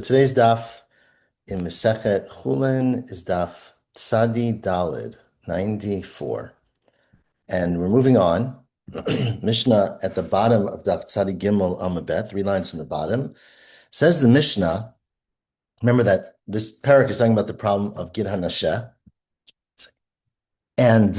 Today's daf in Masechet Chullin is daf Tzadi Dalid 94. And we're moving on. Mishnah at the bottom of daf Tzadi Gimel Amabet, 3 lines from the bottom, says the Mishnah, remember that this parak is talking about the problem of Gid HaNasheh, and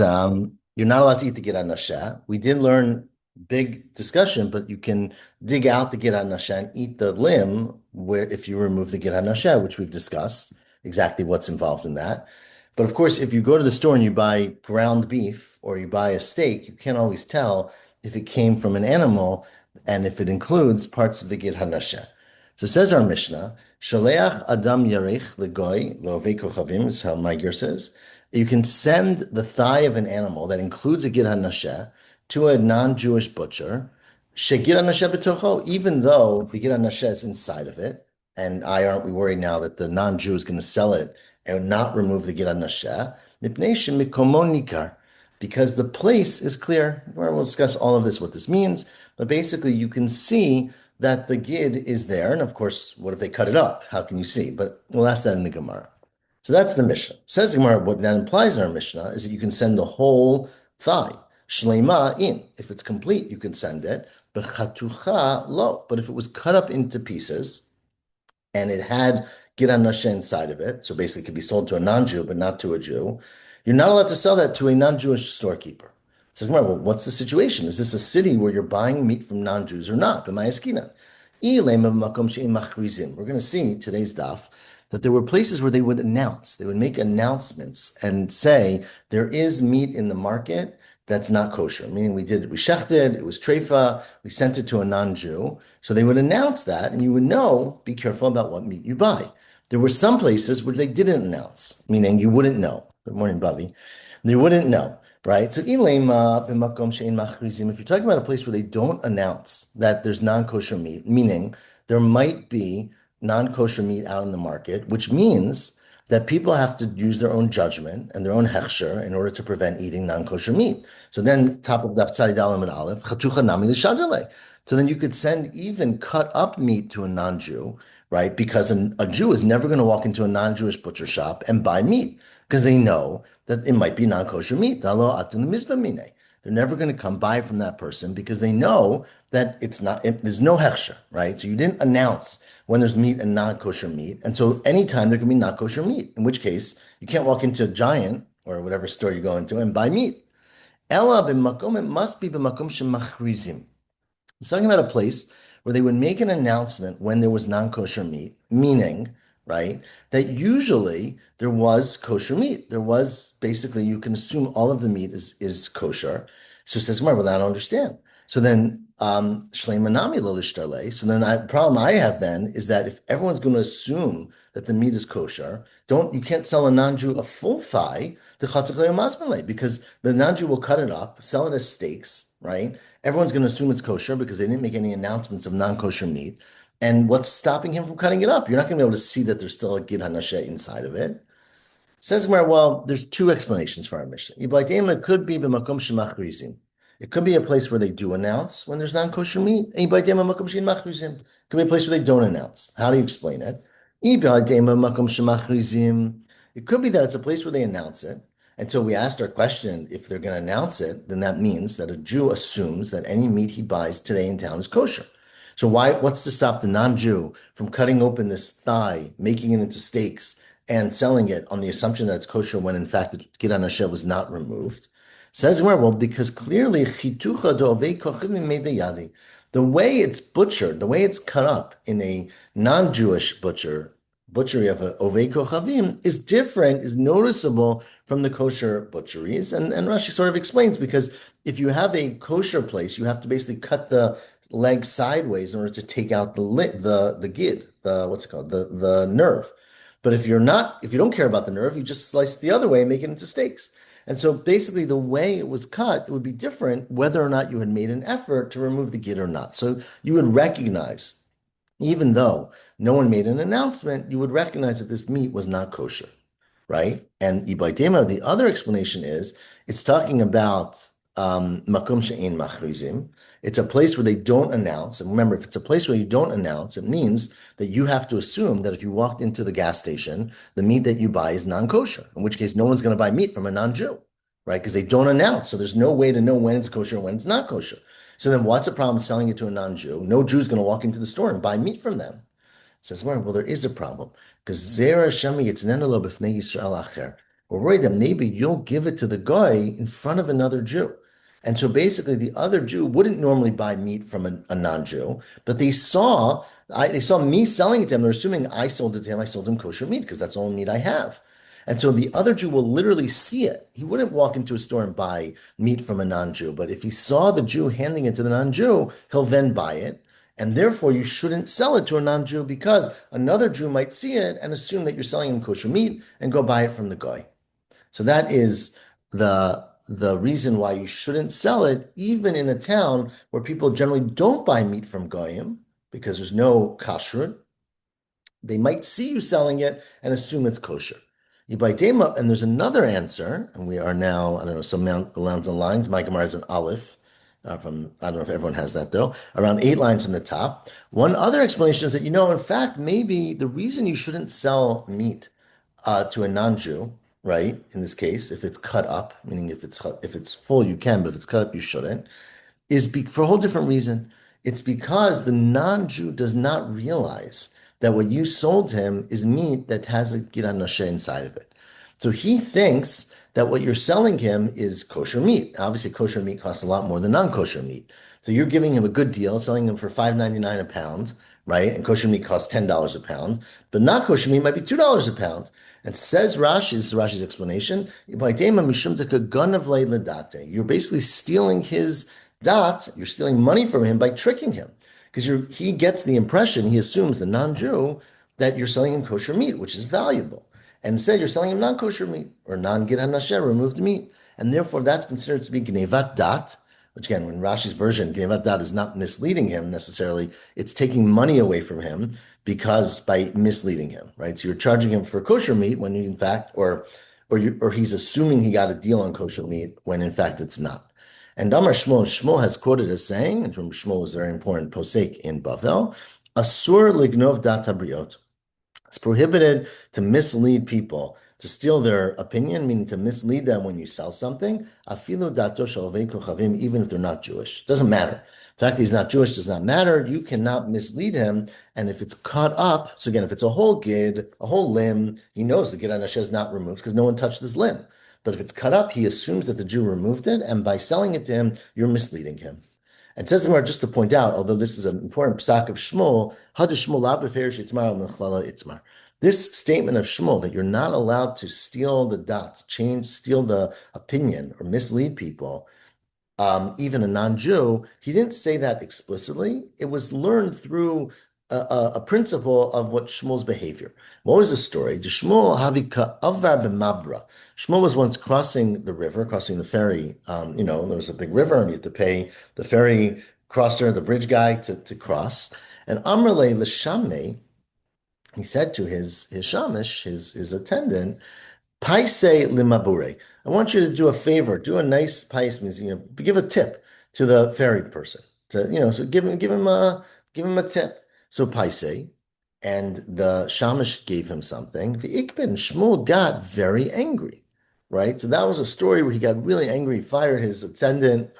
you're not allowed to eat the Gid HaNasheh. We did learn big discussion, but you can dig out the Gid HaNasheh and eat the limb where if you remove the Gid HaNasheh, which we've discussed exactly what's involved in that. But of course, if you go to the store and you buy ground beef or you buy a steak, you can't always tell if it came from an animal and if it includes parts of the Gid HaNasheh. So it says our Mishnah, Shaleach Adam Yarech Legoy Lo'ovei Kochavim, is how my gear says. You can send the thigh of an animal that includes a Gid HaNasheh to a non-Jewish butcher, Shegid HaNasheh b'tocho, even though the Gid HaNasheh is inside of it, and aren't we worried now that the non-Jew is going to sell it and not remove the Gid HaNasheh, mipnei shemikomo nikar, because the place is clear. We'll discuss all of this, what this means, but basically you can see that the Gid is there, and of course, what if they cut it up? How can you see? But we'll ask that in the Gemara. So that's the Mishnah. Says the Gemara, what that implies in our Mishnah is that you can send the whole thigh, shleima in. If it's complete, you can send it, but chatucha lo. But if it was cut up into pieces and it had Gid HaNasheh inside of it, so basically it could be sold to a non-Jew, but not to a Jew, you're not allowed to sell that to a non-Jewish storekeeper. Says, well, what's the situation? Is this a city where you're buying meat from non-Jews or not? We're going to see today's daf that there were places where they would announce, they would make announcements and say, there is meat in the market that's not kosher. Meaning we shechted, it was treifa, we sent it to a non-Jew. So they would announce that and you would know, be careful about what meat you buy. There were some places where they didn't announce, meaning you wouldn't know. Good morning, Bubby. You wouldn't know, right? So if you're talking about a place where they don't announce that there's non-kosher meat, meaning there might be non-kosher meat out in the market, which means that people have to use their own judgment and their own hechsher in order to prevent eating non-kosher meat. So then, top of daf tzadi dalim and aleph, chatucha nami l'shaderle. So then you could send even cut up meat to a non-Jew, right? Because a Jew is never going to walk into a non-Jewish butcher shop and buy meat because they know that it might be non-kosher meat. They're never going to come buy from that person because they know that it's not, there's no hechsher, right? So you didn't announce when there's meat and non-kosher meat. And so anytime there can be not kosher meat, in which case you can't walk into a Giant or whatever store you go into and buy meat. Ella b'makom, it must be b'makom shemachrizim. It's talking about a place where they would make an announcement when there was non-kosher meat, meaning, right, that usually there was kosher meat. There was basically, you can assume all of the meat is kosher. So it says, well, I don't understand. So then, shleimanami lo lishtarle. So then the problem I have then is that if everyone's going to assume that the meat is kosher, you can't sell a non-Jew a full thigh to because the non-Jew will cut it up, sell it as steaks, right? Everyone's going to assume it's kosher because they didn't make any announcements of non-kosher meat. And what's stopping him from cutting it up? You're not going to be able to see that there's still a Gid HaNasheh inside of it. Says where, well, there's two explanations for our Mishnah. It could be b'makom shemachrizim. It could be a place where they do announce when there's non-kosher meat. It could be a place where they don't announce. How do you explain it? It could be that it's a place where they announce it. And so we asked our question, if they're going to announce it, then that means that a Jew assumes that any meat he buys today in town is kosher. So what's to stop the non-Jew from cutting open this thigh, making it into steaks, and selling it on the assumption that it's kosher when in fact the Gid HaNasheh was not removed? Says where? Well, because clearly the way it's butchered, the way it's cut up in a non-Jewish butchery of a ovei kochavim is different, is noticeable from the kosher butcheries. And Rashi sort of explains, because if you have a kosher place, you have to basically cut the leg sideways in order to take out the gid, the nerve. But if you don't care about the nerve, you just slice it the other way and make it into steaks. And so basically the way it was cut, it would be different whether or not you had made an effort to remove the gid or not. So you would recognize, even though no one made an announcement, you would recognize that this meat was not kosher, right? And Ibaydema, the other explanation is, it's talking about makom she'ein machrizim. It's a place where they don't announce. And remember, if it's a place where you don't announce, it means that you have to assume that if you walked into the gas station, the meat that you buy is non-kosher, in which case no one's going to buy meat from a non-Jew, right? Because they don't announce. So there's no way to know when it's kosher and when it's not kosher. So then what's the problem selling it to a non-Jew? No Jew's going to walk into the store and buy meat from them. Says, well, there is a problem because Zera Shemi Yitznenelo B'fnei Yisrael Acher. We're worried that maybe you'll give it to the guy in front of another Jew. And so basically, the other Jew wouldn't normally buy meat from a non-Jew, but they saw me selling it to him. They're assuming I sold it to him. I sold him kosher meat because that's the only meat I have. And so the other Jew will literally see it. He wouldn't walk into a store and buy meat from a non-Jew, but if he saw the Jew handing it to the non-Jew, he'll then buy it. And therefore, you shouldn't sell it to a non-Jew because another Jew might see it and assume that you're selling him kosher meat and go buy it from the guy. So that is the reason why you shouldn't sell it, even in a town where people generally don't buy meat from goyim because there's no kashrut. They might see you selling it and assume it's kosher. You buy dema, and there's another answer, and we are now, I don't know, some lines and lines. My Gemara is an aleph. I don't know if everyone has that though, around 8 lines from the top. One other explanation is that, in fact, maybe the reason you shouldn't sell meat to a non-Jew, right? In this case, if it's cut up, meaning if it's full, you can, but if it's cut up, you shouldn't, for a whole different reason. It's because the non-Jew does not realize that what you sold to him is meat that has a giran nashe inside of it. So he thinks that what you're selling him is kosher meat. Obviously, kosher meat costs a lot more than non-kosher meat. So you're giving him a good deal, selling him for $5.99 a pound, right? And kosher meat costs $10 a pound, but not kosher meat might be $2 a pound. And says Rashi, this is Rashi's explanation, you're basically stealing his dot, you're stealing money from him by tricking him. Because he gets the impression, he assumes, the non-Jew, that you're selling him kosher meat, which is valuable. And instead, you're selling him non-kosher meat or non-gid hanasher, removed meat. And therefore, that's considered to be gnevat dat, which again, in Rashi's version, gnevat dat is not misleading him necessarily. It's taking money away from him because by misleading him, right? So you're charging him for kosher meat when you, in fact, or he's assuming he got a deal on kosher meat when in fact it's not. And Damar Shmuel has quoted as saying, and from Shmuel was a very important posek in Bavel, Asur lignov dat habriot. It's prohibited to mislead people, to steal their opinion, meaning to mislead them when you sell something. Afilu dato shalvei kochavim, even if they're not Jewish. It doesn't matter. The fact that he's not Jewish does not matter. You cannot mislead him. And if it's cut up, so again, if it's a whole gid, a whole limb, he knows the gid hanasheh is not removed because no one touched this limb. But if it's cut up, he assumes that the Jew removed it, and by selling it to him, you're misleading him. And says the Gemara, just to point out, although this is an important psak of Shmuel, this statement of Shmuel that you're not allowed to steal the dot, steal the opinion, or mislead people, even a non-Jew, he didn't say that explicitly. It was learned through a principle of what Shmuel's behavior. What was the story? Shmuel was once crossing the river, crossing the ferry. There was a big river, and you had to pay the ferry crosser, the bridge guy, to cross. And Amrle l'shameh, he said to his shamish, his attendant, Paise limabure. I want you to do a favor, do a nice paise, means give a tip to the ferry person. So give him a tip. So paise, and the shamish gave him something. The ikbin Shmuel got very angry, right? So that was a story where he got really angry, he fired his attendant,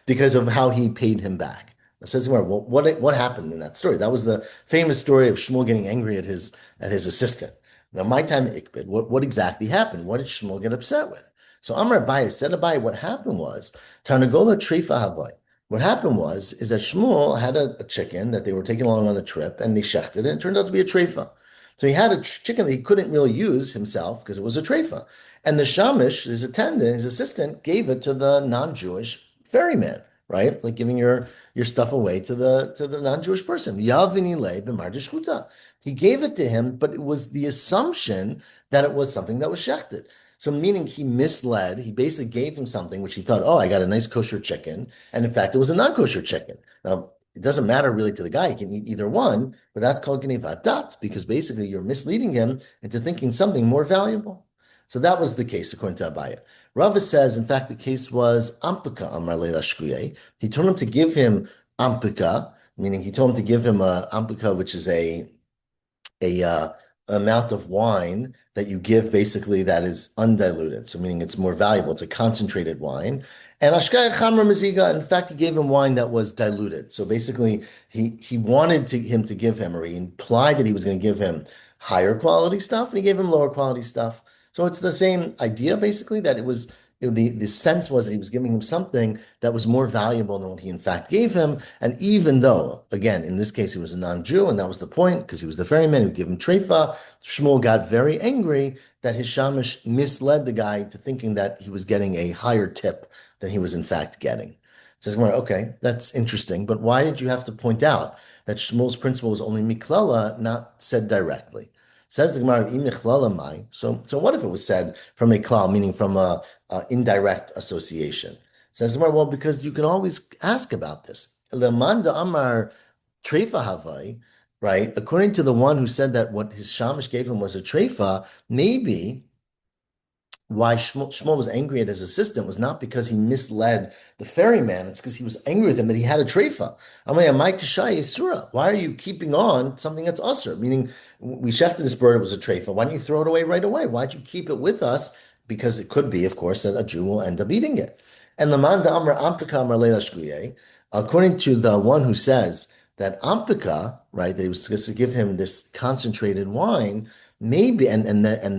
because of how he paid him back. It says, well, what happened in that story? That was the famous story of Shmuel getting angry at his assistant. Now, my time Ikbid, what exactly happened? What did Shmuel get upset with? So Amar Abaye said, what happened was, Tarnagola Treifa Havoy. What happened is that Shmuel had a chicken that they were taking along on the trip, and they shechted it, and it turned out to be a treifa. So he had a chicken that he couldn't really use himself because it was a treifa. And the shamish, his attendant, his assistant, gave it to the non-Jewish ferryman, right? It's like giving your stuff away to the non-Jewish person. Yavini le b'mar deshchuta. He gave it to him, but it was the assumption that it was something that was shechted. So meaning he misled, he basically gave him something which he thought, oh, I got a nice kosher chicken. And in fact, it was a non-kosher chicken. Now, it doesn't matter really to the guy. He can eat either one, but that's called gnevat dat, because basically you're misleading him into thinking something more valuable. So that was the case according to Abaya. Rava says, in fact, the case was Ampika Amar Leila Shkuye. He told him to give him Ampika, meaning he told him to give him a Ampika, which is a amount of wine that you give basically that is undiluted. So meaning it's more valuable. It's a concentrated wine. And Ashkai Chamra Maziga, in fact, he gave him wine that was diluted. So basically, he wanted him to give him, or he implied that he was going to give him higher quality stuff, and he gave him lower quality stuff. So it's the same idea, basically, that the sense was that he was giving him something that was more valuable than what he in fact gave him. And even though, again, in this case, he was a non-Jew, and that was the point, because he was the ferryman who gave him treifa, Shmuel got very angry that his shamish misled the guy to thinking that he was getting a higher tip than he was in fact getting. Says, okay, that's interesting, but why did you have to point out that Shmuel's principle was only miklala, not said directly? Says the Gemara, "Im nichlala mai." So what if it was said from a klal, meaning from a indirect association? Says the Gemara, well, because you can always ask about this. Leman da amar treifa havai, right? According to the one who said that what his shamish gave him was a treifa, maybe why Shmuel was angry at his assistant was not because he misled the ferryman. It's because he was angry with him that he had a treifa. I'm like, Amai Tishai Yisura. Why are you keeping on something that's usher? Meaning, we shechted this bird, it was a treifa. Why don't you throw it away right away? Why'd you keep it with us? Because it could be, of course, that a Jew will end up eating it. And the man da Amr Ampika Amar Leila Shkuye, according to the one who says that Ampika, right, that he was supposed to give him this concentrated wine, maybe, and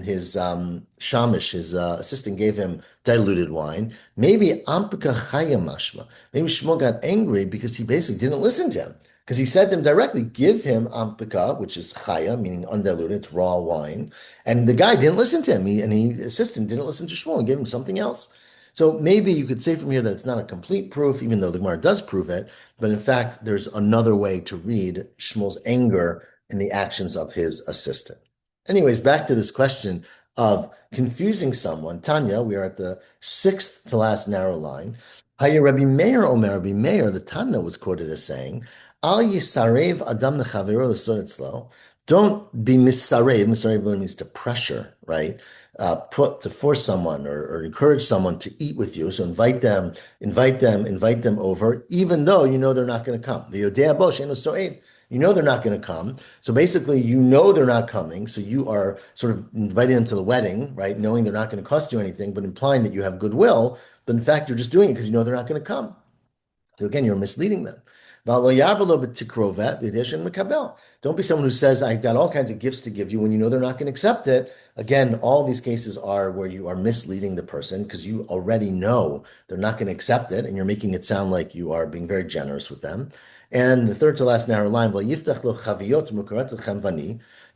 his shamish, his assistant, gave him diluted wine. Maybe Ampika Chaya Mashma. Maybe Shmuel got angry because he basically didn't listen to him. Because he said to him directly, give him Ampika, which is Chaya, meaning undiluted, it's raw wine. And the guy didn't listen to him. The assistant didn't listen to Shmuel and gave him something else. So maybe you could say from here that it's not a complete proof, even though the Gemara does prove it. But in fact, there's another way to read Shmuel's anger in the actions of his assistant. Anyways, back to this question of confusing someone. Tanya, we are at the sixth to last narrow line. Haya Rabbi Meir Omer Rabbi Meir, the Tana was quoted as saying, Al yisarev adam nechavero l'sonitzlo. Don't be misarev. Misarev literally means to pressure, right? To force someone or encourage someone to eat with you. So invite them over, even though you know they're not going to come. The Yodea Bosh Eno So'ed. You know they're not going to come. So basically, you know they're not coming. So you are sort of inviting them to the wedding, right? Knowing they're not going to cost you anything, but implying that you have goodwill. But in fact, you're just doing it because you know they're not going to come. So again, you're misleading them. Don't be someone who says, I've got all kinds of gifts to give you when you know they're not going to accept it. Again, all these cases are where you are misleading the person because you already know they're not going to accept it, and you're making it sound like you are being very generous with them. And the third to last narrow line, you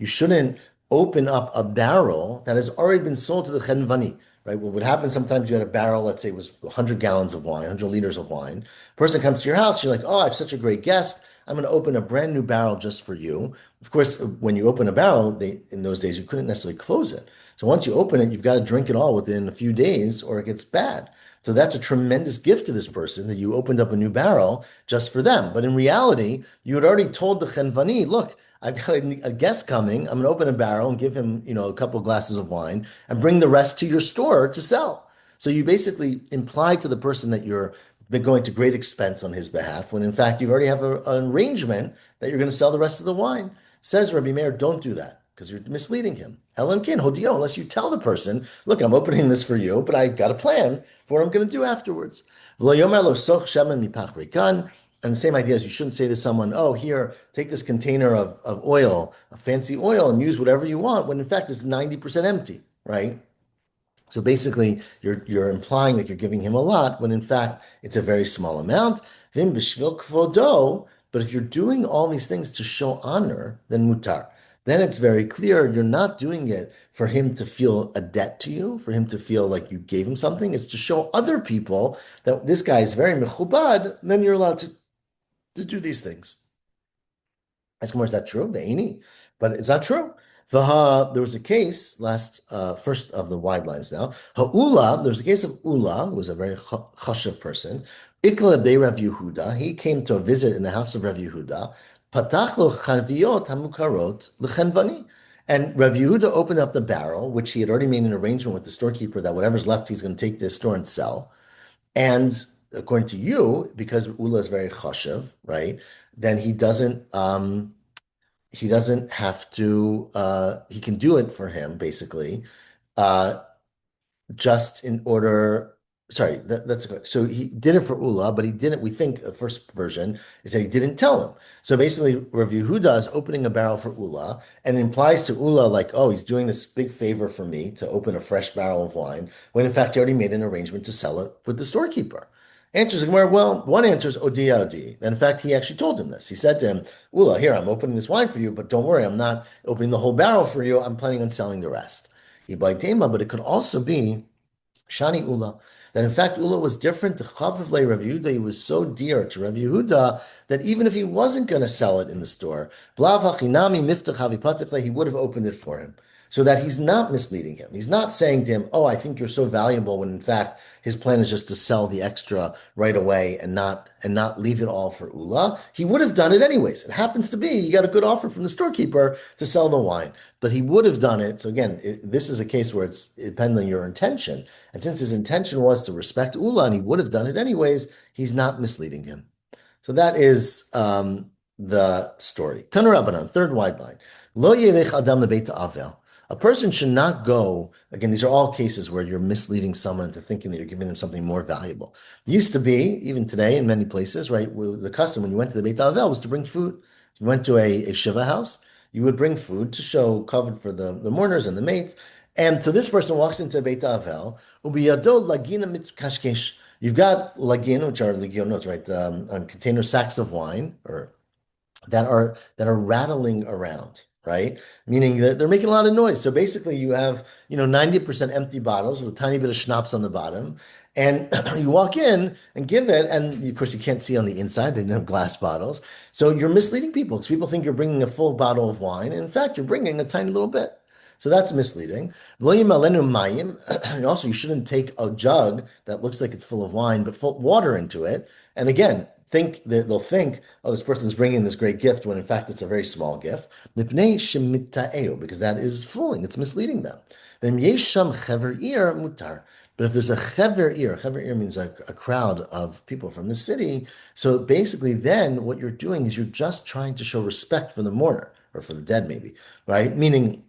shouldn't open up a barrel that has already been sold to the chenvani. Right? What would happen sometimes you had a barrel, let's say it was 100 gallons of wine, 100 liters of wine. Person comes to your house, you're like, oh, I have such a great guest. I'm going to open a brand new barrel just for you. Of course, when you open a barrel, in those days, you couldn't necessarily close it. So once you open it, you've got to drink it all within a few days or it gets bad. So that's a tremendous gift to this person that you opened up a new barrel just for them. But in reality, you had already told the chenvani, look, I've got a guest coming. I'm going to open a barrel and give him, a couple of glasses of wine and bring the rest to your store to sell. So you basically imply to the person that you're going to great expense on his behalf, when in fact you already have an arrangement that you're going to sell the rest of the wine. Says Rabbi Meir, don't do that because you're misleading him. Elamkin hodio, unless you tell the person, look, I'm opening this for you, but I got a plan for what I'm going to do afterwards. And the same idea is you shouldn't say to someone, oh, here, take this container of oil, a fancy oil, and use whatever you want, when in fact it's 90% empty, right? So basically, you're implying that you're giving him a lot, when in fact it's a very small amount. But if you're doing all these things to show honor, then mutar. Then it's very clear you're not doing it for him to feel a debt to you, for him to feel like you gave him something. It's to show other people that this guy is very mechubad, then you're allowed to do these things. Ask him, is that true? Ve'ini. But it's not true. There was a case first of the wide lines now. Ha'ula, there was a case of Ula, who was a very chashav person. Ikla de Rav Yehuda, he came to a visit in the house of Rav Yehuda. Patach lo charviot hamukarot lechenvani. And Rav Yehuda opened up the barrel, which he had already made an arrangement with the storekeeper that whatever's left, he's going to take to his store and sell. And according to you, because Ula is very chashav, right? Then he doesn't have to he can do it for him basically uh, just in order. Sorry, that's correct. So he did it for Ula, but he didn't. We think the first version is that he didn't tell him. So basically, Rav Yehuda is opening a barrel for Ula and implies to Ula like, oh, he's doing this big favor for me to open a fresh barrel of wine, when in fact he already made an arrangement to sell it with the storekeeper. Answers the Gemara, well, one answer is Odi Odi. And in fact, he actually told him this. He said to him, Ula, here, I'm opening this wine for you, but don't worry, I'm not opening the whole barrel for you. I'm planning on selling the rest. But it could also be Shani Ula. That in fact Ula was different to Chavavle Rav Yehuda. He was so dear to Rav Yehuda that even if he wasn't going to sell it in the store, Blav Hachinami Miftach Havipatikle, he would have opened it for him. So that he's not misleading him. He's not saying to him, oh, I think you're so valuable, when in fact his plan is just to sell the extra right away and not leave it all for Ula. He would have done it anyways. It happens to be he got a good offer from the storekeeper to sell the wine, but he would have done it. So again, this is a case where it depends on your intention. And since his intention was to respect Ula and he would have done it anyways, he's not misleading him. So that is the story. Tanur Rabbanan, third wide line. Lo yelech adam lebeit avel. A person should not go, again, these are all cases where you're misleading someone into thinking that you're giving them something more valuable. It used to be, even today in many places, right, the custom when you went to the Beit Avel was to bring food. You went to a Shiva house, you would bring food to show covered for the mourners and the mate. And so this person walks into a Beit Avel, ubiyado lagina mitkashkesh. You've got lagin, which are legionos, right, container sacks of wine, or that are rattling around, right? Meaning that they're making a lot of noise. So basically you have, 90% empty bottles with a tiny bit of schnapps on the bottom. And you walk in and give it, and of course you can't see on the inside, they didn't have glass bottles. So you're misleading people because people think you're bringing a full bottle of wine. And in fact, you're bringing a tiny little bit. So that's misleading. And also, you shouldn't take a jug that looks like it's full of wine, but full water into it. And again, they'll think, oh, this person's bringing this great gift when in fact it's a very small gift. Because that is fooling, it's misleading them. Then yesham chever ir mutar. But if there's a chever ir means a crowd of people from the city. So basically, then what you're doing is you're just trying to show respect for the mourner or for the dead, maybe, right? Meaning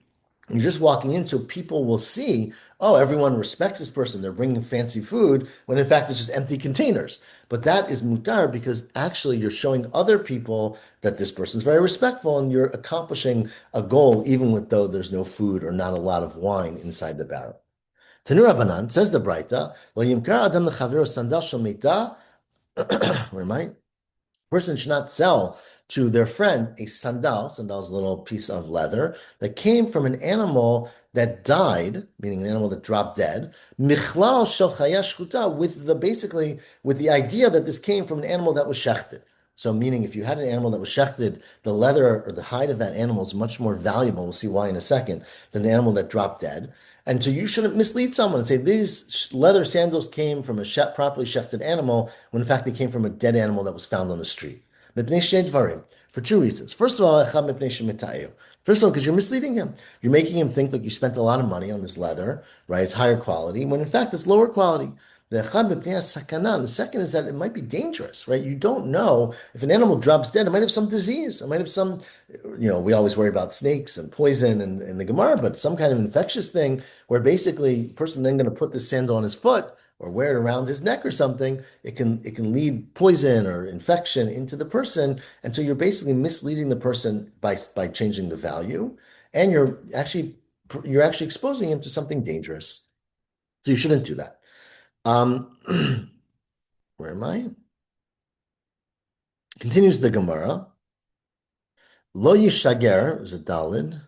you're just walking in so people will see, oh, everyone respects this person. They're bringing fancy food when in fact it's just empty containers. But that is mutar because actually you're showing other people that this person is very respectful and you're accomplishing a goal even with though there's no food or not a lot of wine inside the barrel. Tanur Abanan says the Braita, Lo yimkar adam lechavero sandal shel meita. Where am I? Person should not sell to their friend a sandal. Sandal is a little piece of leather that came from an animal that died, meaning an animal that dropped dead. Michlal shel chaya shchuta, with the idea that this came from an animal that was shechted. So, meaning if you had an animal that was shechted, the leather or the hide of that animal is much more valuable. We'll see why in a second, than an animal that dropped dead. And so you shouldn't mislead someone and say these leather sandals came from a properly shechted animal when in fact they came from a dead animal that was found on the street. For two reasons. First of all, because you're misleading him. You're making him think that you spent a lot of money on this leather, right? It's higher quality, when in fact it's lower quality. The second is that it might be dangerous, right? You don't know if an animal drops dead, it might have some disease. It might have some, we always worry about snakes and poison and the Gemara, but some kind of infectious thing where basically a person then going to put this sandal on his foot or wear it around his neck or something, it can lead poison or infection into the person. And so you're basically misleading the person by changing the value, and you're actually exposing him to something dangerous. So you shouldn't do that. Where am I? Continues the Gemara. Lo yishager is a dalid.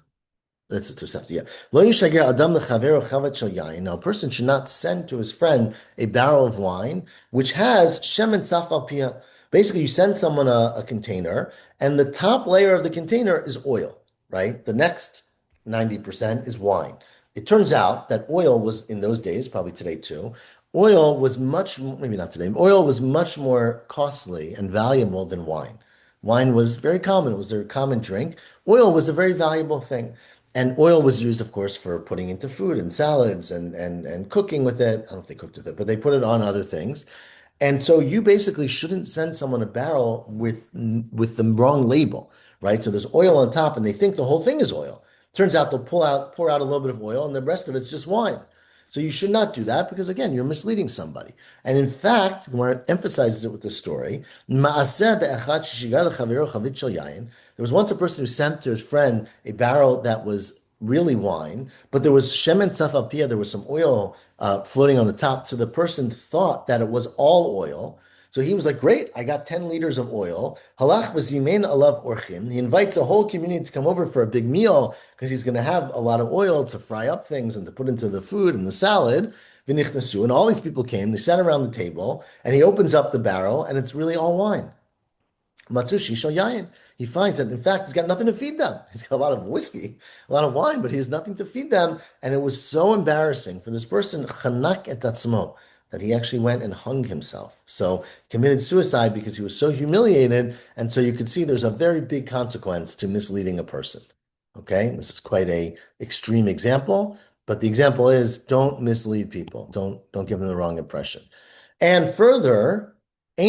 That's a Tosefta, yeah. Lo yishager adam lechavero chavat shel yain. Now, a person should not send to his friend a barrel of wine which has shemen tzaf al piyah. Basically, you send someone a container, and the top layer of the container is oil, right? The next 90% is wine. It turns out that oil was, in those days, probably today too, maybe not today, oil was much more costly and valuable than wine. Wine was very common. It was their common drink. Oil was a very valuable thing. And oil was used, of course, for putting into food and salads and cooking with it. I don't know if they cooked with it, but they put it on other things. And so you basically shouldn't send someone a barrel with the wrong label, right? So there's oil on top, and they think the whole thing is oil. Turns out they'll pour out a little bit of oil, and the rest of it's just wine. So you should not do that because again, you're misleading somebody. And in fact, Gemara emphasizes it with this story. There was once a person who sent to his friend a barrel that was really wine, but there was shemen tzaf, there was some oil floating on the top. So the person thought that it was all oil. So he was like, "Great, I got 10 liters of oil." Halach v'zimein alav orchim. He invites a whole community to come over for a big meal because he's going to have a lot of oil to fry up things and to put into the food and the salad. V'nichnasu, and all these people came. They sat around the table, and he opens up the barrel, and it's really all wine. Matsushi shel yayin. He finds that, in fact, he's got nothing to feed them. He's got a lot of whiskey, a lot of wine, but he has nothing to feed them. And it was so embarrassing for this person, chanak et atzmo, that he actually went and hung himself. So committed suicide because he was so humiliated. And so you can see there's a very big consequence to misleading a person. Okay, this is quite a extreme example, but the example is don't mislead people. Don't give them the wrong impression. And further, if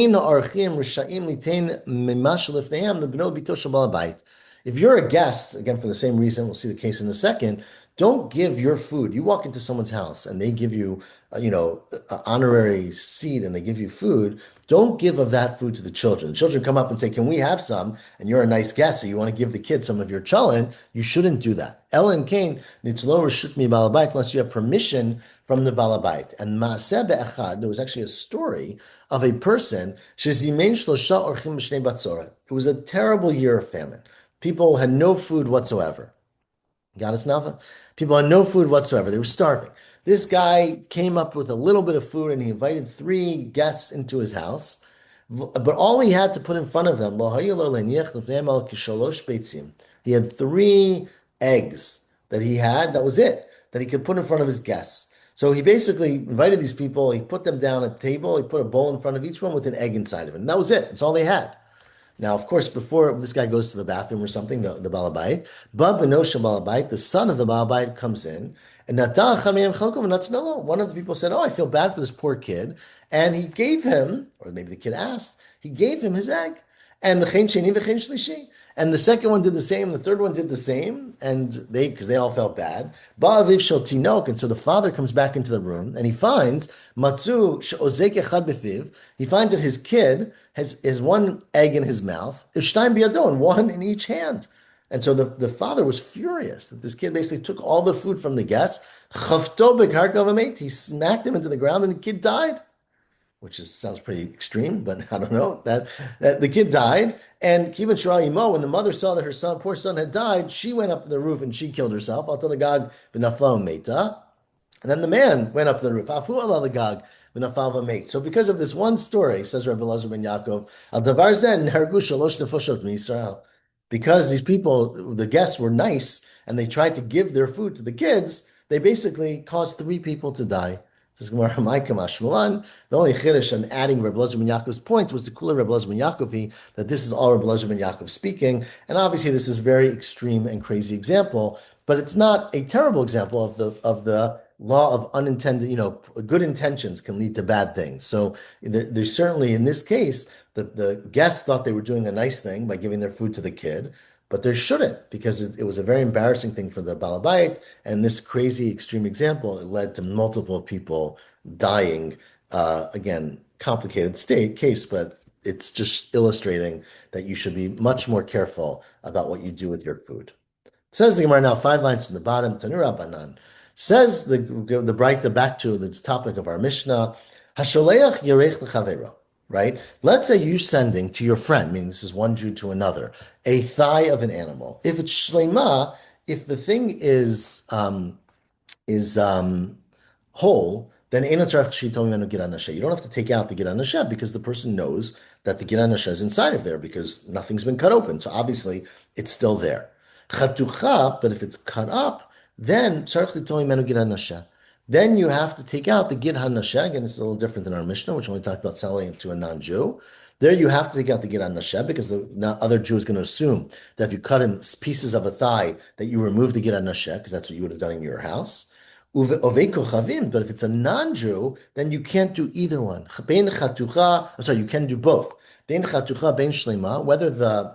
you're a guest, again, for the same reason, we'll see the case in a second, don't give your food. You walk into someone's house and they give you, an honorary seat and they give you food. Don't give of that food to the children. The children come up and say, "Can we have some?" And you're a nice guest, so you want to give the kids some of your chullin. You shouldn't do that. Ellen Kane, unless you have permission from the balabait. And Maaseh be'echad, there was actually a story of a person, it was a terrible year of famine. People had no food whatsoever. Got us, Nava? People had no food whatsoever. They were starving. This guy came up with a little bit of food and he invited three guests into his house. But all he had to put in front of them, he had three eggs that he had. That was it, that he could put in front of his guests. So he basically invited these people. He put them down at the table. He put a bowl in front of each one with an egg inside of it. And that was it. That's all they had. Now, of course, before this guy goes to the bathroom or something, the balabait, Babanosha balabait, the son of the balabait comes in, and one of the people said, "Oh, I feel bad for this poor kid," and he gave him, or maybe the kid asked, he gave him his egg, and the second one did the same, the third one did the same, and because they all felt bad. Ba'aviv shel tinok, and so the father comes back into the room, and he finds matzu she'ozek echad befiv. He finds that his kid has one egg in his mouth, ishtaim biyado, and one in each hand. And so the father was furious that this kid basically took all the food from the guests. Chavto bekarkav amet. He smacked him into the ground, and the kid died, which sounds pretty extreme, but I don't know. That the kid died, and Kivan Shara Imo, when the mother saw that her poor son had died, she went up to the roof and she killed herself. I'll tell the Gag v'nafla meta. And then the man went up to the roof. Afu ala the Gag v'nafal v'meit. So because of this one story, says Rabbi Elazar ben Yaakov, al davar zen hargu shalosh nefoshot m'Yisrael. Because these people, the guests, were nice and they tried to give their food to the kids, they basically caused three people to die. Says Gemara, the only chiddush on adding Rabbi Elazar ben Yaakov's point was the kula Rabbi Elazar ben Yaakovi, that this is all Rabbi Elazar ben Yaakov speaking, and obviously this is a very extreme and crazy example, but it's not a terrible example of the law of unintended, good intentions can lead to bad things. So there's certainly in this case, the guests thought they were doing a nice thing by giving their food to the kid. But there shouldn't, because it was a very embarrassing thing for the balabait. And this crazy extreme example, it led to multiple people dying. Again, complicated case, but it's just illustrating that you should be much more careful about what you do with your food. It says the Gemara now, 5 lines from the bottom, Tanura Banan. Says the Braita back to the topic of our Mishnah, Hasholeach Yerech L'Chavero. Right? Let's say you're sending to your friend, meaning this is one Jew to another, a thigh of an animal. If it's shlema, if the thing is whole, then you don't have to take out the giran nasha because the person knows that the giran nasha is inside of there because nothing's been cut open. So obviously it's still there. Chatucha, but if it's cut up, then then you have to take out the gid hanasha. Again, this is a little different than our Mishnah, which only talked about selling it to a non-Jew. There you have to take out the get on nasheh because the other Jew is going to assume that if you cut in pieces of a thigh that you remove the get on nasheh because that's what you would have done in your house. Ovei kochavim, but if it's a non-Jew, then you can't do either one. Bein chatucha, I'm sorry, you can do both. Bein chatucha, bein shlema, whether the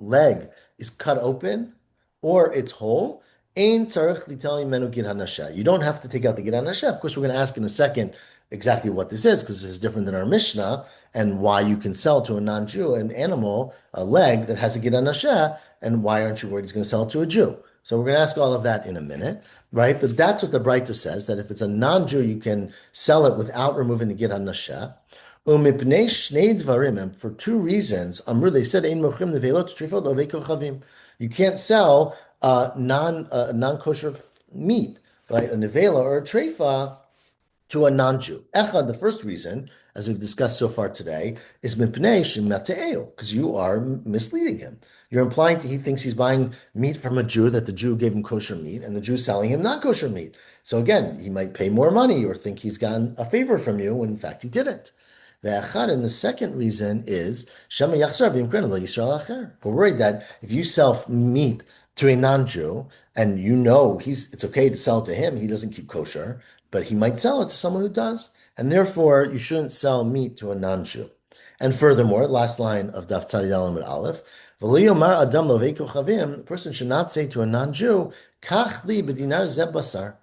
leg is cut open or it's whole. Ein tzarich litali menu gid hanasheh. You don't have to take out the gid hanasheh. Of course, we're going to ask in a second exactly what this is because this is different than our Mishnah and why you can sell to a non-Jew an animal, a leg that has a gid hanasheh, and why aren't you worried he's going to sell it to a Jew? So we're going to ask all of that in a minute, right? But that's what the Breita says, that if it's a non-Jew, you can sell it without removing the gid hanasheh. Umipnei shnei dvarim, and for two reasons, Amru, they said, Ein mochrim nevelot trifot ovei kochavim. You can't sell non-kosher meat, right? A nevela or a treifa to a non-Jew. Echad, the first reason, as we've discussed so far today, is mipnei shemateo, because you are misleading him. You're implying he thinks he's buying meat from a Jew, that the Jew gave him kosher meat, and the Jew's selling him non-kosher meat. So again, he might pay more money or think he's gotten a favor from you, when in fact he didn't. And the second reason is we're worried that if you sell meat to a non-Jew and you know it's okay to sell it to him, he doesn't keep kosher, but he might sell it to someone who does, and therefore you shouldn't sell meat to a non-Jew. And furthermore, last line of Daf Tzadi Dalet Aleph, the person should not say to a non-Jew, Kach li b'dinar zeh basar.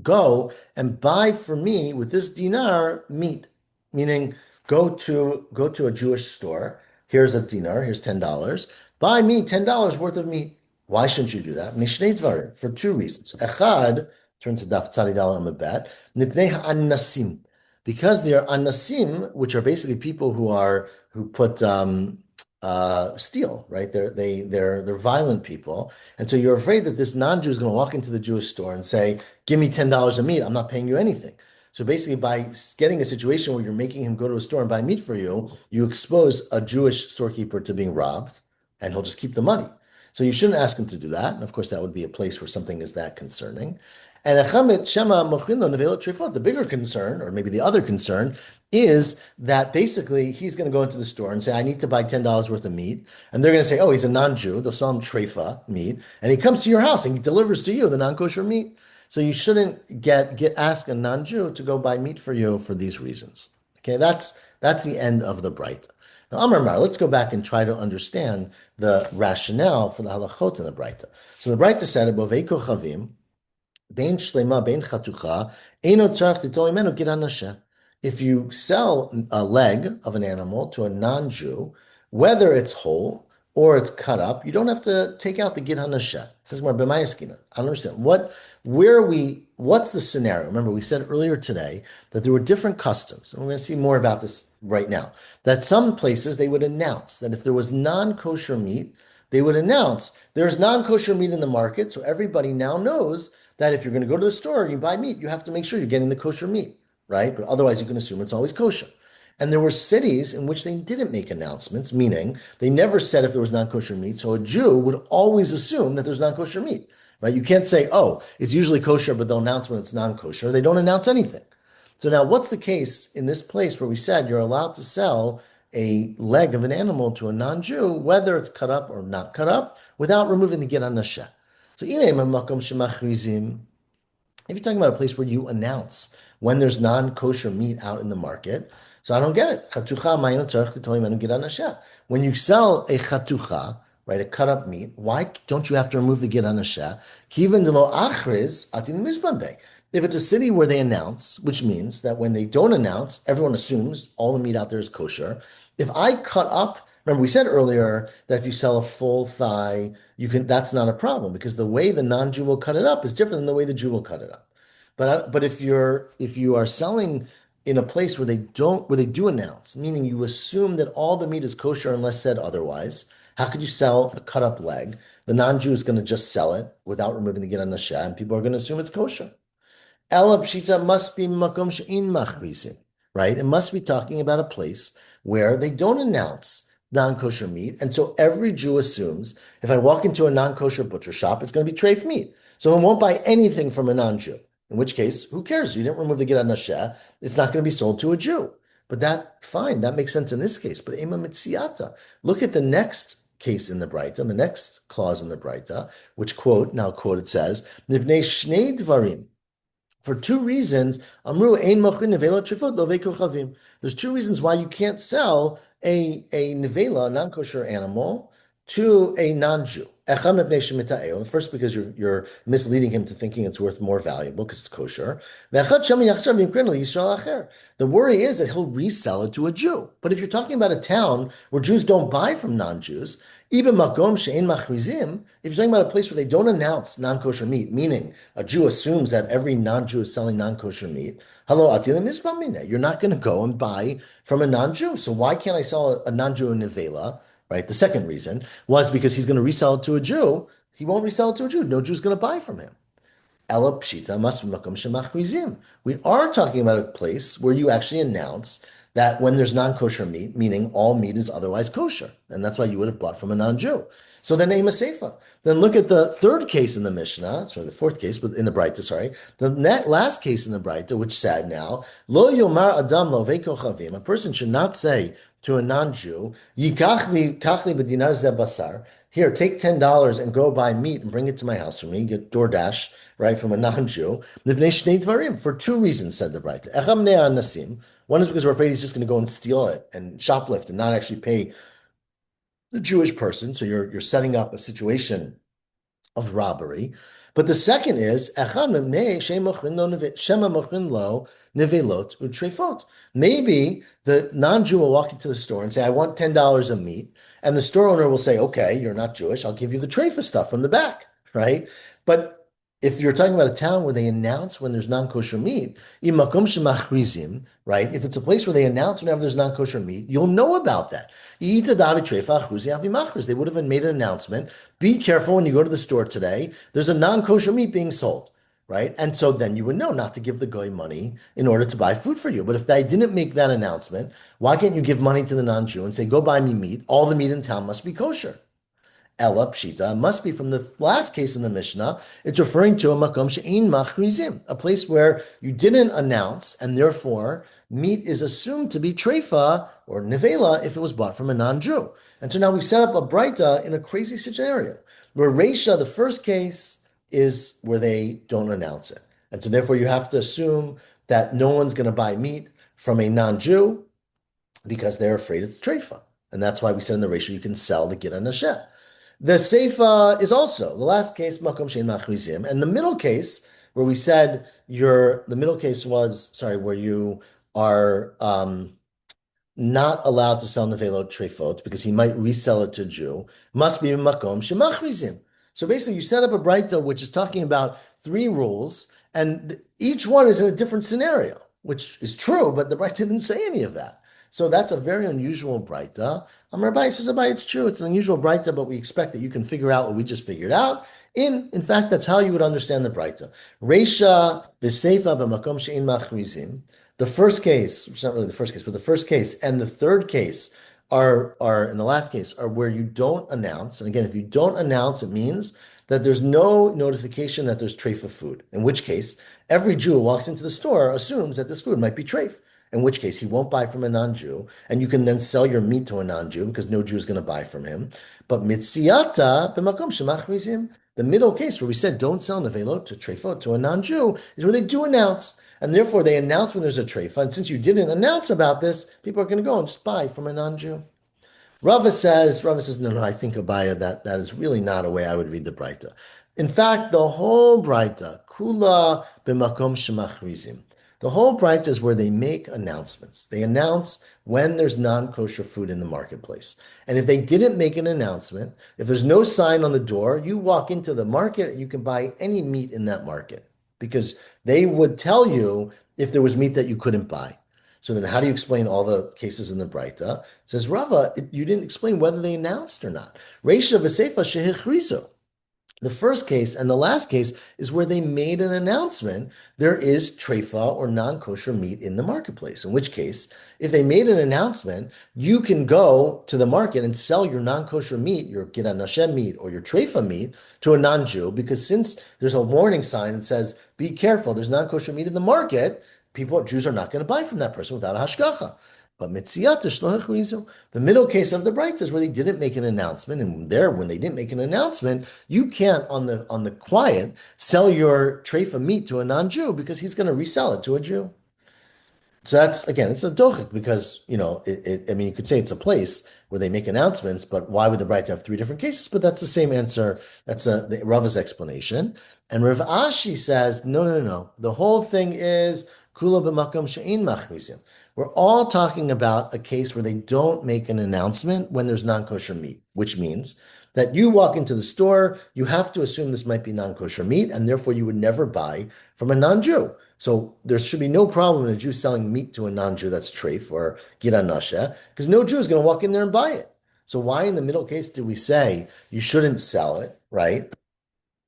Go and buy for me with this dinar meat. Meaning, go to a Jewish store. Here's a dinar. Here's $10. Buy me $10 worth of meat. Why shouldn't you do that? Mishnei dvarim, for two reasons. Echad, turn to Daf Tzadi Dalet Amud, nipnei ha'anasim, because they are anasim, which are basically people who put steal, right? They're violent people, and so you're afraid that this non-Jew is going to walk into the Jewish store and say, "Give me $10 of meat. I'm not paying you anything." So basically, by getting a situation where you're making him go to a store and buy meat for you, you expose a Jewish storekeeper to being robbed, and he'll just keep the money. So you shouldn't ask him to do that. And of course, that would be a place where something is that concerning. And the bigger concern, or maybe the other concern, is that basically he's going to go into the store and say, I need to buy $10 worth of meat. And they're going to say, oh, he's a non-Jew. They'll sell him treifa meat. And he comes to your house and he delivers to you the non-kosher meat. So you shouldn't ask a non-Jew to go buy meat for you for these reasons. Okay, that's the end of the Breita. Now, Amar Mar, let's go back and try to understand the rationale for the halachot in the Breita. So the Breita said, "Bovei kochavim, bein shlema, bein chatucha, eino tzarich litol imenu gid hanasheh." If you sell a leg of an animal to a non-Jew, whether it's whole or it's cut up, you don't have to take out the gid hanasheh. Says more b'mayaskina. I don't understand what's the scenario? Remember, we said earlier today that there were different customs, and we're going to see more about this right now. That some places they would announce that if there was non-kosher meat, they would announce there's non-kosher meat in the market, so everybody now knows that if you're going to go to the store and you buy meat, you have to make sure you're getting the kosher meat, right? But otherwise, you can assume it's always kosher. And there were cities in which they didn't make announcements, meaning they never said if there was non-kosher meat. So a Jew would always assume that there's non-kosher meat, right? You can't say, oh, it's usually kosher, but they'll announce when it's non-kosher. They don't announce anything. So now what's the case in this place where we said you're allowed to sell a leg of an animal to a non-Jew, whether it's cut up or not cut up, without removing the gid hanasheh? So if you're talking about a place where you announce when there's non-kosher meat out in the market, so I don't get it. When you sell a chatucha, right, a cut up meat, why don't you have to remove the gid hanasheh? If it's a city where they announce, which means that when they don't announce, everyone assumes all the meat out there is kosher. If I cut up, remember we said earlier that if you sell a full thigh, that's not a problem because the way the non-Jew will cut it up is different than the way the Jew will cut it up. But if you are selling in a place where they do announce, meaning you assume that all the meat is kosher unless said otherwise, how could you sell a cut up leg? The non-Jew is going to just sell it without removing the gid hanasheh, and people are going to assume it's kosher. Ela pshita must be makom she'in machrisin, right? It must be talking about a place where they don't announce non-kosher meat, and so every Jew assumes if I walk into a non-kosher butcher shop, it's going to be treif meat, so I won't buy anything from a non-Jew. In which case, who cares? You didn't remove the gid hanasheh. It's not going to be sold to a Jew. But fine, that makes sense in this case. But ema mitziata, look at the next case in the Braita, the next clause in the Braita, which it says, Nivnei shnei dvarim. For two reasons, Amru ein mochin nevela trifot lovei kochavim. There's two reasons why you can't sell a nevela, a non-kosher animal, to a non-Jew. First, because you're misleading him to thinking it's worth more valuable because it's kosher. The worry is that he'll resell it to a Jew. But if you're talking about a town where Jews don't buy from non-Jews, even makom she'en machrizim, if you're talking about a place where they don't announce non-kosher meat, meaning a Jew assumes that every non-Jew is selling non-kosher meat, you're not going to go and buy from a non-Jew. So why can't I sell a non-Jew in nevela? Right. The second reason was because he's going to resell it to a Jew. He won't resell it to a Jew. No Jew's going to buy from him. Ela pshita must be makom shemachrizim. We are talking about a place where you actually announce that when there's non-kosher meat, meaning all meat is otherwise kosher, and that's why you would have bought from a non-Jew. So then ema seifa. Then look at the third case in the Mishnah, sorry, the fourth case, but in the Braita, sorry, the last case in the Braita, which said now, lo yomar adam lovei kochavim. A person should not say to a non-Jew, yikachli b'dinar ze basar. Here, take $10 and go buy meat and bring it to my house for me. Get DoorDash, right, from a non-Jew. For two reasons, said the Braita. One is because we're afraid he's just going to go and steal it and shoplift and not actually pay the Jewish person. So you're setting up a situation of robbery. But the second is, maybe the non-Jew will walk into the store and say, I want $10 of meat. And the store owner will say, okay, you're not Jewish. I'll give you the treifa stuff from the back, right? But if you're talking about a town where they announce when there's non-kosher meat, right? If it's a place where they announce whenever there's non-kosher meat, you'll know about that. They would have made an announcement. Be careful when you go to the store today. There's a non-kosher meat being sold, right? And so then you would know not to give the goy money in order to buy food for you. But if they didn't make that announcement, why can't you give money to the non-Jew and say, go buy me meat? All the meat in town must be kosher. Ela pshita must be from the last case in the Mishnah. It's referring to a makom she'ein machrizim, a place where you didn't announce, and therefore meat is assumed to be treifa or nevela if it was bought from a non-Jew. And so now we've set up a braita in a crazy scenario where reisha, the first case, is where they don't announce it, and so therefore you have to assume that no one's going to buy meat from a non-Jew because they're afraid it's treifa, and that's why we said in the reisha you can sell the git nasheh. The Seifa is also the last case, Makom Shein Machrizim, and the middle case where we said the middle case was where you are not allowed to sell Nevelo Trefot because he might resell it to a Jew, must be Makom Shemachrizim. So basically, you set up a Braita which is talking about three rules, and each one is in a different scenario, which is true, but the Braita didn't say any of that. So that's a very unusual Braita. Rabbi says, it's true. It's an unusual Braita, but we expect that you can figure out what we just figured out. In fact, that's how you would understand the Braita. Reisha v'seifa b'makom she'in machrizim. The first case, it's not really the first case, but the first case and the third case are in the last case are where you don't announce. And again, if you don't announce, it means that there's no notification that there's treif of food. In which case, every Jew who walks into the store assumes that this food might be treif. In which case, he won't buy from a non-Jew, and you can then sell your meat to a non-Jew because no Jew is going to buy from him. But mitziata b'makom shemachrizim, the middle case where we said don't sell nevelot to treifot to a non-Jew, is where they do announce, and therefore they announce when there's a treifa. And since you didn't announce about this, people are going to go and just buy from a non-Jew. Rava says, no, I think Abaya, that is really not a way I would read the Braita. In fact, the whole Braita, kula b'makom shemachrizim. The whole Braita is where they make announcements. They announce when there's non-kosher food in the marketplace. And if they didn't make an announcement, if there's no sign on the door, you walk into the market and you can buy any meat in that market because they would tell you if there was meat that you couldn't buy. So then how do you explain all the cases in the Braita? It says, Rava, you didn't explain whether they announced or not. Reisha v'seifa shehichrizo. The first case and the last case is where they made an announcement there is treifa or non-kosher meat in the marketplace. In which case, if they made an announcement, you can go to the market and sell your non-kosher meat, your gid nasheh meat or your treifa meat to a non-Jew, because since there's a warning sign that says, be careful, there's non-kosher meat in the market, Jews are not going to buy from that person without a hashgacha. But mitziyata shlo hechrizu. The middle case of the bright is where they didn't make an announcement, and there, when they didn't make an announcement, you can't on the quiet sell your treifa meat to a non-Jew because he's going to resell it to a Jew. So that's again, it's a dochik because I mean, you could say it's a place where they make announcements, but why would the Bright have three different cases? But that's the same answer. That's the Rava's explanation. And Rav Ashi says, no, no, no, no. The whole thing is kula b'makom she'in machrisim. We're all talking about a case where they don't make an announcement when there's non-kosher meat, which means that you walk into the store, you have to assume this might be non-kosher meat, and therefore you would never buy from a non-Jew. So there should be no problem in a Jew selling meat to a non-Jew that's treif or giran nasha, because no Jew is going to walk in there and buy it. So why in the middle case do we say you shouldn't sell it, right?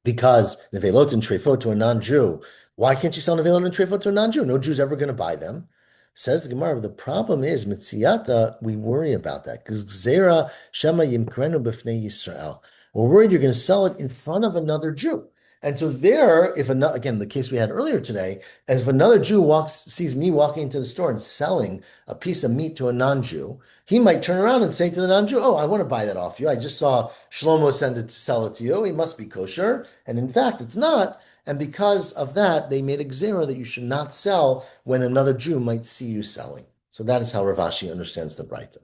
Because nevelot and treifot to a non-Jew, why can't you sell nevelot and treifot to a non-Jew? No Jew's ever going to buy them. Says the Gemara, the problem is mitziyata, we worry about that because zera shema yimkrenu b'fnei Yisrael. We're worried you're going to sell it in front of another Jew. And so there, if another, again, the case we had earlier today, as if another Jew sees me walking into the store and selling a piece of meat to a non-Jew, he might turn around and say to the non-Jew, "Oh, I want to buy that off you. I just saw Shlomo send it to sell it to you. It must be kosher." And in fact, it's not. And because of that, they made a gzera that you should not sell when another Jew might see you selling. So that is how Rav Ashi understands the Braita.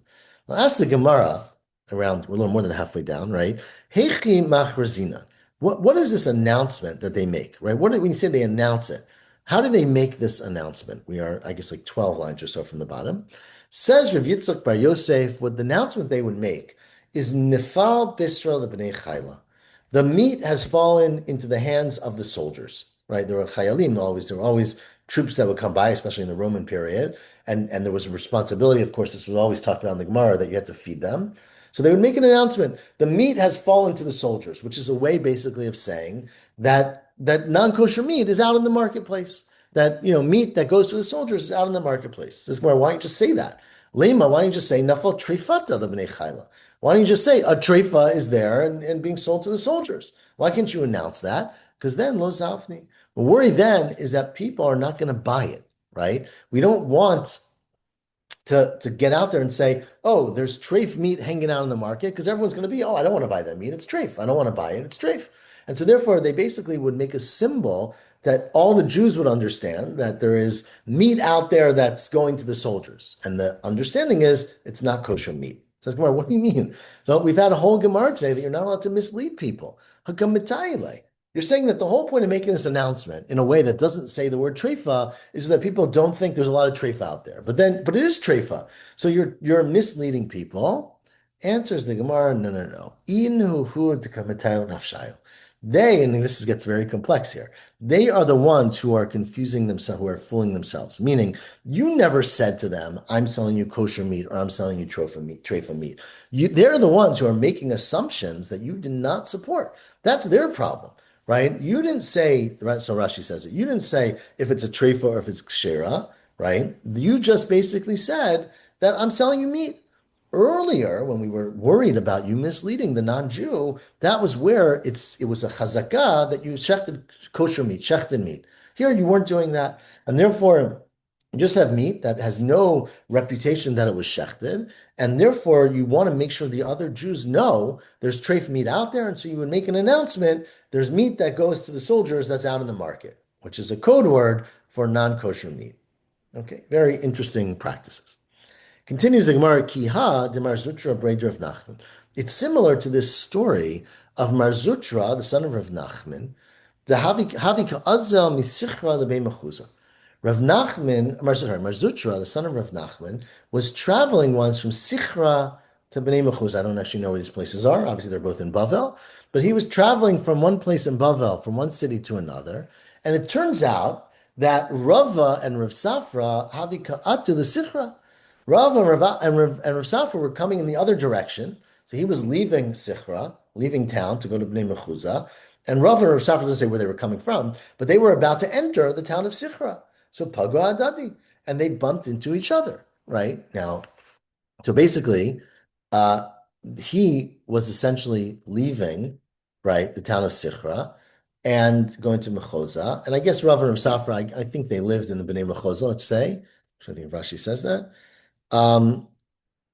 Now, ask the Gemara around, we're a little more than halfway down, right? Heichi machrazina. What is this announcement that they make, right? When you say they announce it, how do they make this announcement? We are, I guess, like 12 lines or so from the bottom. Says Rav Yitzchak Bar Yosef, what the announcement they would make is Nifal Bisra Lebnei Chayla. The meat has fallen into the hands of the soldiers, right? There were chayalim always. There were always troops that would come by, especially in the Roman period, and there was a responsibility. Of course, this was always talked about in the Gemara that you had to feed them. So they would make an announcement: the meat has fallen to the soldiers, which is a way basically of saying that non-kosher meat is out in the marketplace. That meat that goes to the soldiers is out in the marketplace. Says Gemara, why don't you just say that? Lema, why don't you just say nafal trefata lebnei chayla? Why don't you just say a treifa is there and being sold to the soldiers? Why can't you announce that? Because then lo zafni. The worry then is that people are not going to buy it, right? We don't want to get out there and say, oh, there's treif meat hanging out in the market, because everyone's going to be, oh, I don't want to buy that meat. It's treif. I don't want to buy it. It's treif. And so therefore, they basically would make a symbol that all the Jews would understand that there is meat out there that's going to the soldiers. And the understanding is it's not kosher meat. Says Gemara, what do you mean? So we've had a whole Gemara today that you're not allowed to mislead people. Hakam mitayile. You're saying that the whole point of making this announcement in a way that doesn't say the word treifa is that people don't think there's a lot of treifa out there. But it is treifa. So you're misleading people. Answers the Gemara, no, no, no. They, and this gets very complex here, they are the ones who are confusing themselves, who are fooling themselves. Meaning, you never said to them, I'm selling you kosher meat or I'm selling you treifa meat. They're the ones who are making assumptions that you did not support. That's their problem. Right? You didn't say, right? So Rashi says it. You didn't say if it's a treifa or if it's kshera, right? You just basically said that I'm selling you meat. Earlier, when we were worried about you misleading the non-Jew, that was where it was a chazakah that you shechted kosher meat, shechted meat. Here you weren't doing that, and therefore you just have meat that has no reputation that it was shechted, and therefore you want to make sure the other Jews know there's treif meat out there, and so you would make an announcement, there's meat that goes to the soldiers that's out in the market, which is a code word for non-kosher meat. Okay, very interesting practices. Continues the Gemara, Kiha de Marzutra Breder of Nachman. It's similar to this story of Marzutra, the son of Rav Nachman, the Havi Ka'azel Misichra the Mechuzah. Rav Nachman, Marzutra, the son of Rav Nachman, was traveling once from Sichra to Bnei Mechuzah. I don't actually know where these places are. Obviously, they're both in Bavel. But he was traveling from one place in Bavel, from one city to another. And it turns out that Rava and Rav Safra, Havi Ka'atu the Sichra. Rav and Rav Safra were coming in the other direction. So he was leaving Sichra, leaving town to go to Bnei Mechuzah. And Rav and Rav Safra doesn't say where they were coming from, but they were about to enter the town of Sichra. So Pagra Adadi, and they bumped into each other, right? Now, so basically, he was essentially leaving, right, the town of Sichra and going to Mechoza. And I guess Rav and Rav Safra, I think they lived in the Bnei Mechoza, let's say. I think Rashi says that. Um,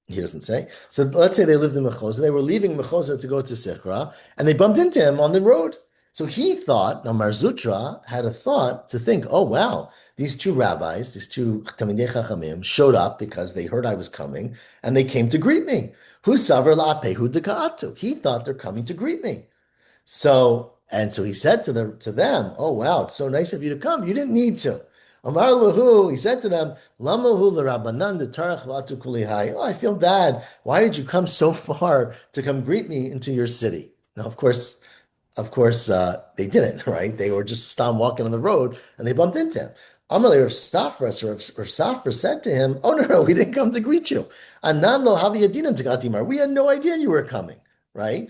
he doesn't say. So let's say they lived in Mechoza. They were leaving Mechoza to go to Sichra, and they bumped into him on the road. So he thought, now Mar Zutra had a thought to think, oh, wow, these two rabbis, these two Talmidei Chachamim, showed up because they heard I was coming, and they came to greet me. Hu savar la'apehu deka'atu. He thought they're coming to greet me. So he said to them, "Oh wow, it's so nice of you to come. You didn't need to." Amar lahu, he said to them, "Lamahu l'Rabbanan detarach v'atu kulihai." Oh, I feel bad. Why did you come so far to come greet me into your city? Now, of course, they didn't, right? They were just stam walking on the road and they bumped into him. Amalei Rav Safra, so Rav Safra said to him, "Oh no, we didn't come to greet you. Anan lo havi yadina tagatimar. We had no idea you were coming, right?"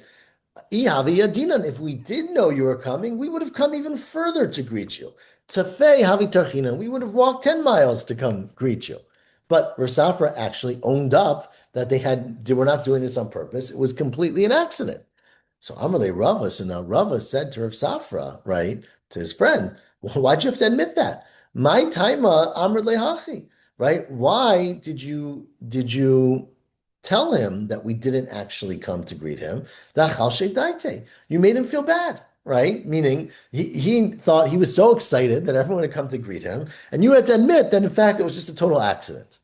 If we did know you were coming, we would have come even further to greet you. Tafei havi tarchina, we would have walked 10 miles to come greet you. But Rasafra actually owned up that they were not doing this on purpose. It was completely an accident. So Amalei Rava, so now Rava said to Rav Safra, right, to his friend, well, why'd you have to admit that? My taima Amr lehachi, right? Why did you tell him that we didn't actually come to greet him? Dachal shedaite. You made him feel bad, right? Meaning he thought he was so excited that everyone had come to greet him, and you had to admit that in fact it was just a total accident.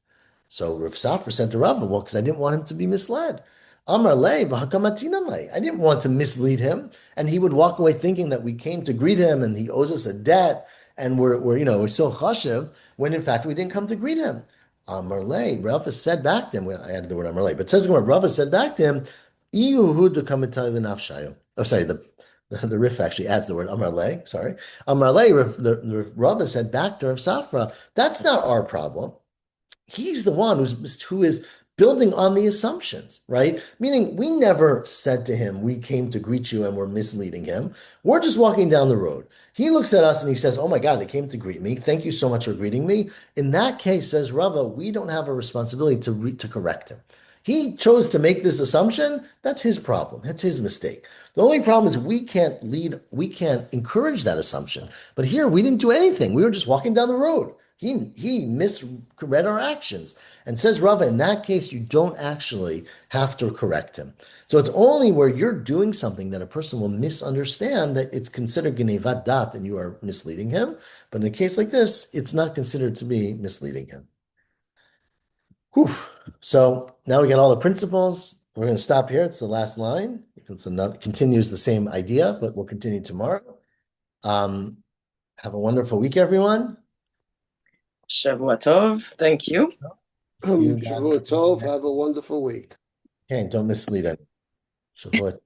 So Rav Safra sent to Rava, well, because I didn't want him to be misled. Amar le, v'hakamatina le. I didn't want to mislead him, and he would walk away thinking that we came to greet him and he owes us a debt, and we're so chashiv, when in fact we didn't come to greet him. Amar le, Rava said back to him, well, I added the word Amar le, but it says Rava said back to him, Iyuhu dukamitay l'nafshayo. Oh, sorry, the Rif actually adds the word Amar le, sorry. Amar le, the Rava said back to Rav Safra, that's not our problem. He's the one who is building on the assumptions, right? Meaning we never said to him, we came to greet you and we're misleading him. We're just walking down the road. He looks at us and he says, oh my God, they came to greet me. Thank you so much for greeting me. In that case, says Rava, we don't have a responsibility to correct him. He chose to make this assumption. That's his problem. That's his mistake. The only problem is we can't encourage that assumption. But here we didn't do anything. We were just walking down the road. He misread our actions. And says Rava, in that case, you don't actually have to correct him. So it's only where you're doing something that a person will misunderstand that it's considered genevat dat and you are misleading him. But in a case like this, it's not considered to be misleading him. Whew. So now we got all the principles. We're going to stop here. It's the last line. So now it continues the same idea, but we'll continue tomorrow. Um, have a wonderful week, everyone. Shavua Tov. Thank you. See you Shavua guys. Tov. Have a wonderful week. Okay, don't mislead anyone. Shavua